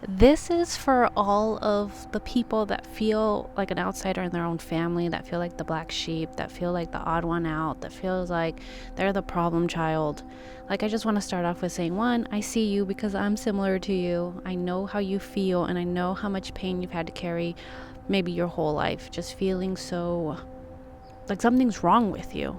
This is for all of the people that feel like an outsider in their own family, that feel like the black sheep, that feel like the odd one out, that feels like they're the problem child. Like, I just want to start off with saying, one, I see you because I'm similar to you. I know how you feel, and I know how much pain you've had to carry maybe your whole life, just feeling so like something's wrong with you.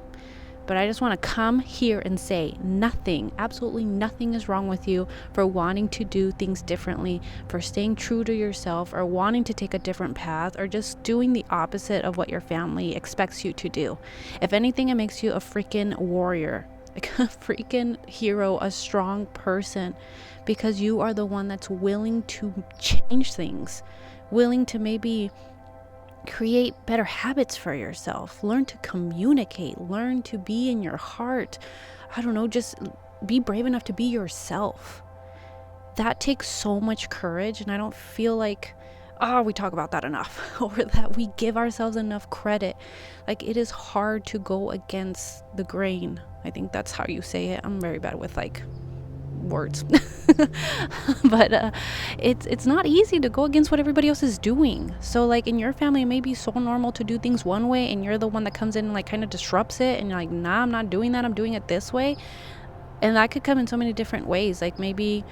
But I just want to come here and say nothing, absolutely nothing is wrong with you for wanting to do things differently, for staying true to yourself, or wanting to take a different path, or just doing the opposite of what your family expects you to do. If anything, it makes you a freaking warrior, like a freaking hero, a strong person, because you are the one that's willing to change things, willing to maybe create better habits for yourself, learn to communicate, learn to be in your heart. I don't know, just be brave enough to be yourself. That takes so much courage, and I don't feel like we talk about that enough, or that we give ourselves enough credit. Like, it is hard to go against the grain. I think that's how you say it. I'm very bad with like words. But it's not easy to go against what everybody else is doing. So like in your family, it may be so normal to do things one way, and you're the one that comes in and like kind of disrupts it, and you're like, nah, I'm not doing that, I'm doing it this way. And that could come in so many different ways. Like, maybe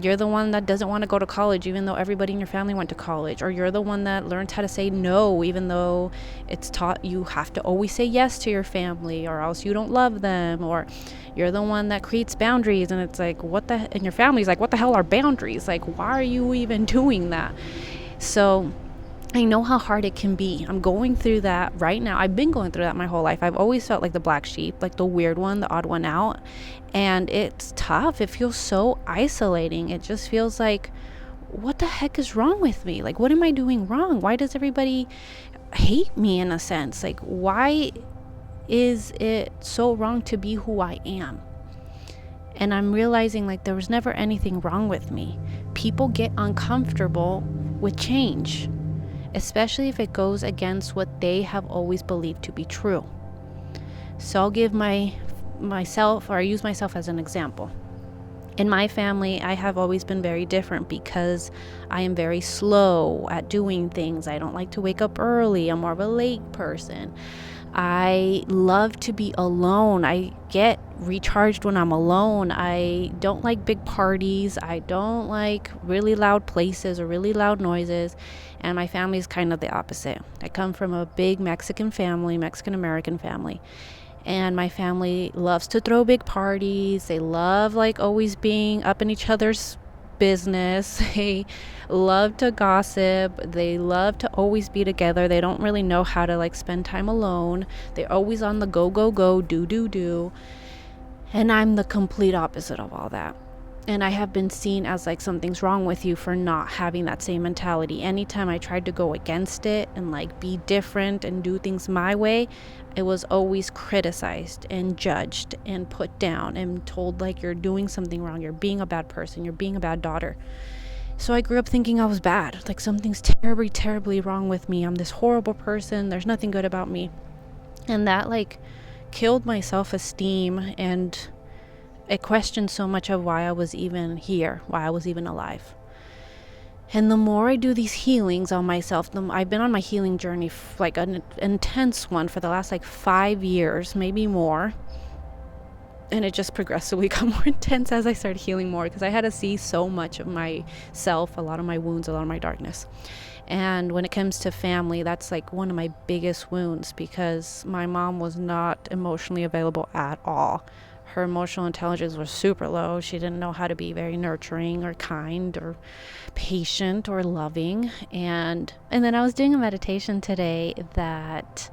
you're the one that doesn't want to go to college even though everybody in your family went to college, or you're the one that learns how to say no even though it's taught you have to always say yes to your family or else you don't love them. Or you're the one that creates boundaries, and it's like, and your family's like, what the hell are boundaries? Like, why are you even doing that? So I know how hard it can be. I'm going through that right now. I've been going through that my whole life. I've always felt like the black sheep, like the weird one, the odd one out. And it's tough. It feels so isolating. It just feels like, what the heck is wrong with me? Like, what am I doing wrong? Why does everybody hate me in a sense? Like, why is it so wrong to be who I am? And I'm realizing like there was never anything wrong with me. People get uncomfortable with change, especially if it goes against what they have always believed to be true. So I'll give myself, or I use myself as an example. In my family, I have always been very different because I am very slow at doing things. I don't like to wake up early. I'm more of a late person. I love to be alone. I get recharged when I'm alone. I don't like big parties. I don't like really loud places or really loud noises. And my family is kind of the opposite. I come from a big Mexican American family. And my family loves to throw big parties. They love like always being up in each other's business. They love to gossip. They love to always be together. They don't really know how to like spend time alone. They're always on the go, go, go, do. And I'm the complete opposite of all that. And I have been seen as like, something's wrong with you for not having that same mentality. Anytime I tried to go against it and like be different and do things my way, it was always criticized and judged and put down and told like, you're doing something wrong, you're being a bad person, you're being a bad daughter. So I grew up thinking I was bad, like something's terribly, terribly wrong with me. I'm this horrible person, there's nothing good about me. And that like killed my self-esteem, and it questioned so much of why I was even here, why I was even alive. And the more I do these healings on myself, I've been on my healing journey, like an intense one for the last like 5 years, maybe more. And it just progressively got more intense as I started healing more, because I had to see so much of myself, a lot of my wounds, a lot of my darkness. And when it comes to family, that's like one of my biggest wounds, because my mom was not emotionally available at all. Her emotional intelligence was super low. She didn't know how to be very nurturing or kind or patient or loving. And then I was doing a meditation today that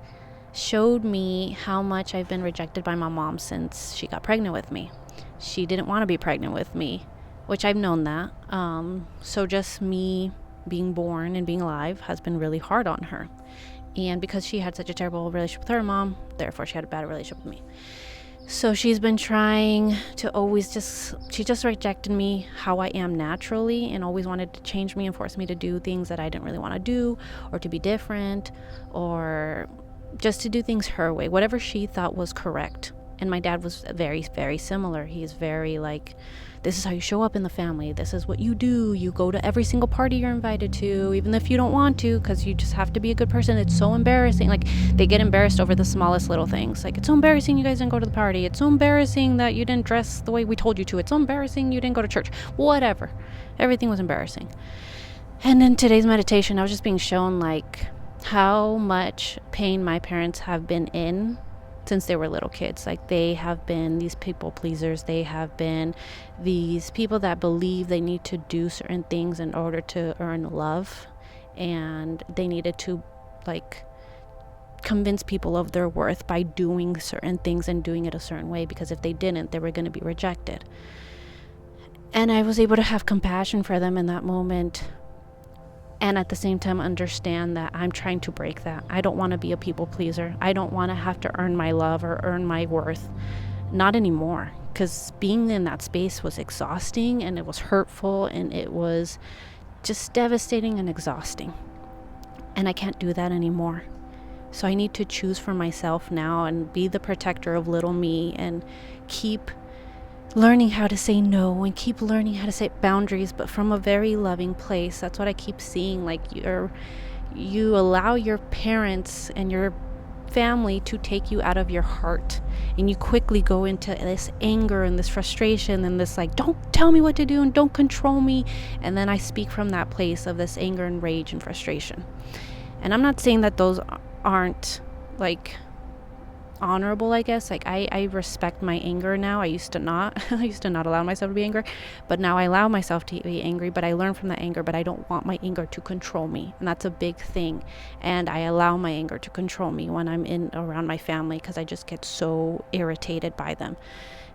showed me how much I've been rejected by my mom since she got pregnant with me. She didn't want to be pregnant with me, which I've known that. So just me being born and being alive has been really hard on her. And because she had such a terrible relationship with her mom, therefore she had a bad relationship with me. So she's been trying to always she just rejected me how I am naturally, and always wanted to change me and force me to do things that I didn't really want to do, or to be different, or just to do things her way, whatever she thought was correct. And my dad was very, very similar. He's very like, this is how you show up in the family. This is what you do. You go to every single party you're invited to, even if you don't want to, because you just have to be a good person. It's so embarrassing. Like, they get embarrassed over the smallest little things. Like, it's so embarrassing you guys didn't go to the party. It's so embarrassing that you didn't dress the way we told you to. It's so embarrassing you didn't go to church. Whatever. Everything was embarrassing. And in today's meditation, I was just being shown like how much pain my parents have been in since they were little kids. Like, they have been these people pleasers. They have been these people that believe they need to do certain things in order to earn love, and they needed to like convince people of their worth by doing certain things and doing it a certain way, because if they didn't, they were going to be rejected. And I was able to have compassion for them in that moment, and at the same time understand that I'm trying to break that. I don't want to be a people pleaser. I don't want to have to earn my love or earn my worth. Not anymore, because being in that space was exhausting, and it was hurtful, and it was just devastating and exhausting. And I can't do that anymore. So I need to choose for myself now and be the protector of little me, and keep learning how to say no, and keep learning how to set boundaries, but from a very loving place. That's what I keep seeing. Like, you allow your parents and your family to take you out of your heart, and you quickly go into this anger and this frustration and this like, don't tell me what to do and don't control me. And then I speak from that place of this anger and rage and frustration. And I'm not saying that those aren't like honorable, I guess. Like, I respect my anger now. I used to not allow myself to be angry, but now I allow myself to be angry, but I learn from that anger. But I don't want my anger to control me, and that's a big thing. And I allow my anger to control me when I'm around my family, because I just get so irritated by them.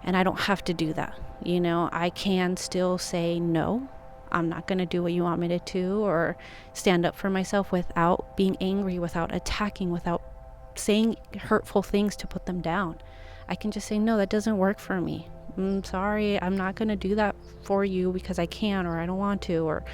And I don't have to do that. I can still say no, I'm not going to do what you want me to do, or stand up for myself without being angry, without attacking, without saying hurtful things to put them down. I can just say, no, that doesn't work for me. I'm sorry, I'm not going to do that for you because I can, or I don't want to, or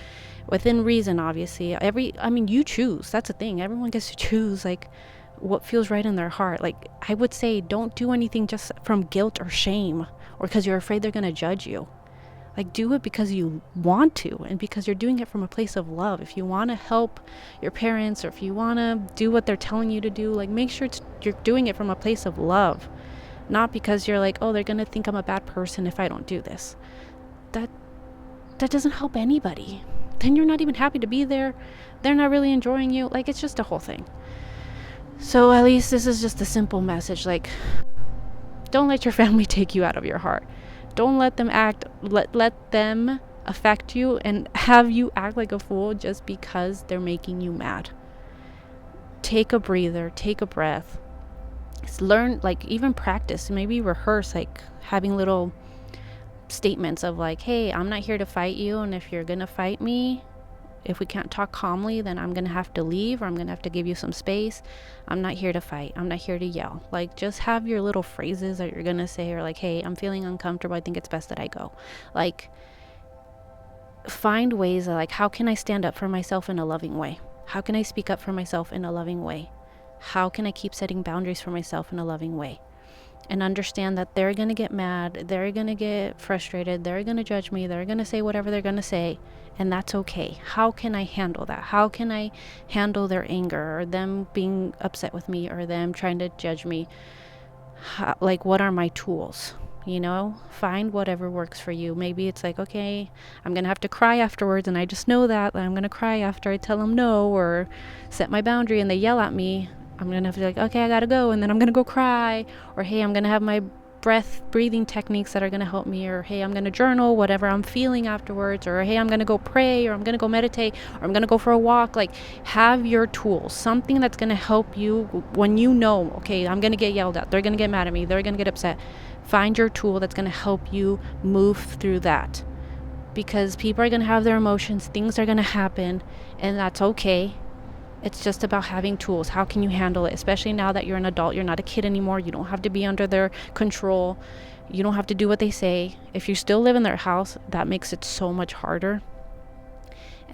within reason, obviously. You choose. That's the thing. Everyone gets to choose like what feels right in their heart. Like, I would say, don't do anything just from guilt or shame, or because you're afraid they're going to judge you. Like, do it because you want to, and because you're doing it from a place of love. If you want to help your parents, or if you want to do what they're telling you to do, like, make sure you're doing it from a place of love, not because you're like, oh, they're going to think I'm a bad person if I don't do this. That doesn't help anybody. Then you're not even happy to be there. They're not really enjoying you. Like, it's just a whole thing. So at least this is just a simple message. Like, don't let your family take you out of your heart. Don't let them let them affect you and have you act like a fool just because they're making you mad. Take a breather, take a breath. Learn, like, even practice, maybe rehearse, like having little statements of like, hey, I'm not here to fight you, and if you're gonna fight me, if we can't talk calmly, then I'm gonna have to leave, or I'm gonna have to give you some space. I'm not here to fight. I'm not here to yell. Like, just have your little phrases that you're gonna say, or like, hey, I'm feeling uncomfortable. I think it's best that I go. Like, find ways of like, how can I stand up for myself in a loving way? How can I speak up for myself in a loving way? How can I keep setting boundaries for myself in a loving way? And understand that they're going to get mad, they're going to get frustrated, they're going to judge me, they're going to say whatever they're going to say, and that's okay. How can I handle that? How can I handle their anger, or them being upset with me, or them trying to judge me? Like, what are my tools? Find whatever works for you. Maybe it's like, okay, I'm going to have to cry afterwards, and I just know that I'm going to cry after I tell them no, or set my boundary and they yell at me. I'm going to have to be like, okay, I got to go, and then I'm going to go cry, or hey, I'm going to have my breathing techniques that are going to help me, or hey, I'm going to journal whatever I'm feeling afterwards, or hey, I'm going to go pray, or I'm going to go meditate, or I'm going to go for a walk. Like, have your tools, something that's going to help you when you know, okay, I'm going to get yelled at, they're going to get mad at me, they're going to get upset. Find your tool that's going to help you move through that, because people are going to have their emotions, things are going to happen, and that's okay. It's just about having tools. How can you handle it? Especially now that you're an adult, you're not a kid anymore. You don't have to be under their control. You don't have to do what they say. If you still live in their house, that makes it so much harder.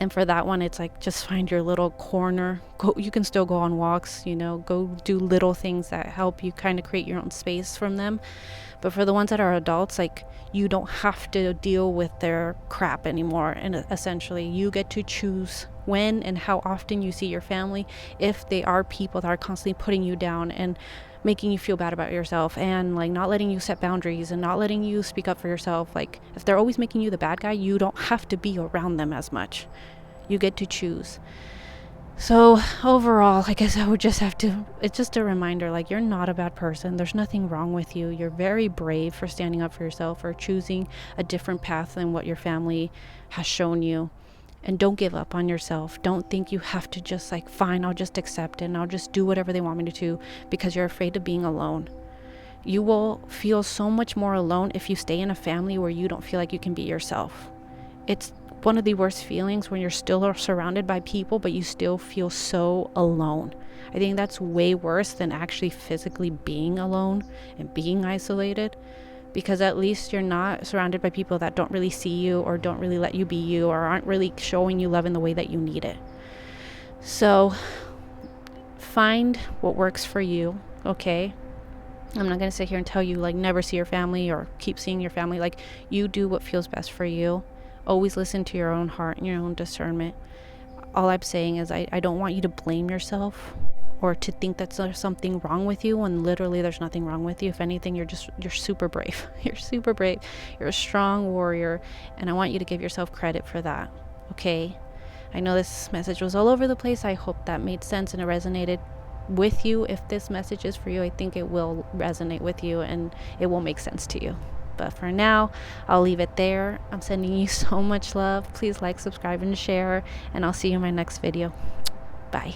And for that one, it's like, just find your little corner. Go, you can still go on walks, you know, go do little things that help you kind of create your own space from them. But for the ones that are adults, like, you don't have to deal with their crap anymore. And essentially, you get to choose when and how often you see your family, if they are people that are constantly putting you down and making you feel bad about yourself, and like not letting you set boundaries and not letting you speak up for yourself. Like, if they're always making you the bad guy, you don't have to be around them as much. You get to choose. So overall, I guess I would just have to, it's just a reminder, like, you're not a bad person. There's nothing wrong with you. You're very brave for standing up for yourself, or choosing a different path than what your family has shown you. And don't give up on yourself. Don't think you have to just like, fine, I'll just accept it and I'll just do whatever they want me to do, because you're afraid of being alone. You will feel so much more alone if you stay in a family where you don't feel like you can be yourself. It's one of the worst feelings when you're still surrounded by people, but you still feel so alone. I think that's way worse than actually physically being alone and being isolated, because at least you're not surrounded by people that don't really see you, or don't really let you be you, or aren't really showing you love in the way that you need it. So find what works for you, okay? I'm not going to sit here and tell you like never see your family or keep seeing your family. Like, you do what feels best for you. Always listen to your own heart and your own discernment. All I'm saying is I don't want you to blame yourself, or to think that there's something wrong with you when literally there's nothing wrong with you. If anything, you're super brave. You're super brave. You're a strong warrior, and I want you to give yourself credit for that. Okay? I know this message was all over the place. I hope that made sense and it resonated with you. If this message is for you, I think it will resonate with you and it will make sense to you. But for now, I'll leave it there. I'm sending you so much love. Please like, subscribe, and share, and I'll see you in my next video. Bye.